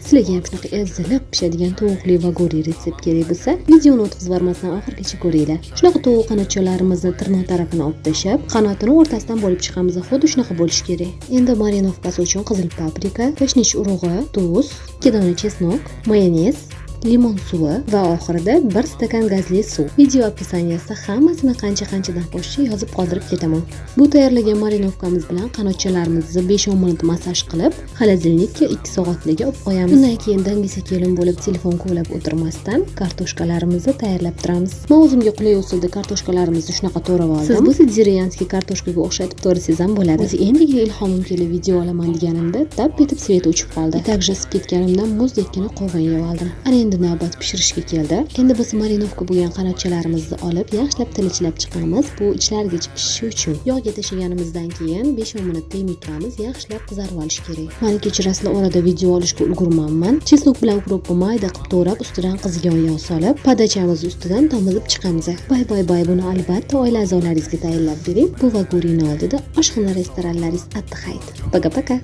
Sizlarga ham shunaqa ezilib pishadigan tovuqli vagori retsept kerak bo'lsa, videoni o'tib yubormasdan oxirigacha ko'ringlar. Shunaqa tovuq qanotchalarimizni tirnoq tarafini olib tashlab, qanotini o'rtasidan bo'lib chiqamiz. Xuddi shunaqa bo'lishi kerak. Endi marinovkasi uchun qizil paprika, kashnish urug'i, tuz, 2 dona chesnok, mayonez, limon suvi va oxirida 1 stakan gazli suv. Video opisaniyasida hammasini qanchadan qo'shishni yozib qoldirib ketaman. Bu tayyorlagan marinovkamiz bilan qanotchalarimizni 5-10 minut massaj qilib, xolodilnikka 2 soatliga olib qo'yamiz. Undan keyin dangasa kelin bo'lib telefon kovlab o'tirmasdan kartoshkalarimizni tayyorlab turamiz. Men o'zimga qulay usulda kartoshkalarimizni shunaqa to'g'rab oldim. Siz bo'lsa deriyanskiy kartoshkaga o'xshatib to'g'risangiz ham bo'ladi. O'zi endiga ilhomim kelib video olaman deganimda tap etib svet o'chib qoldi. Takja sib ketganimdan muzdekini qovun yeb oldim. Endi navbat pishirishga keldi. Endi biz marinovka bo'lgan qanotchalarimizni olib, yaxshilab tilichlab chiqamiz. Bu ichlarigacha pishishi uchun yog'ga tashlaganimizdan keyin 5-10 minut temik turamiz, yaxshilab qizarib olish kerak. Meni kechirasizlar, orada video olishga ulgurmanman. Chesnok bilan ukropni mayda qilib to'g'rab, ustidan qizigan yog' solib, podachamiz ustidan tomizib chiqamiz. Bay, buni albatta oila a'zolaringizga tayyorlab bering. Bu vagoriyni oldida oshxona restoranlaringiz attahayt. Paka.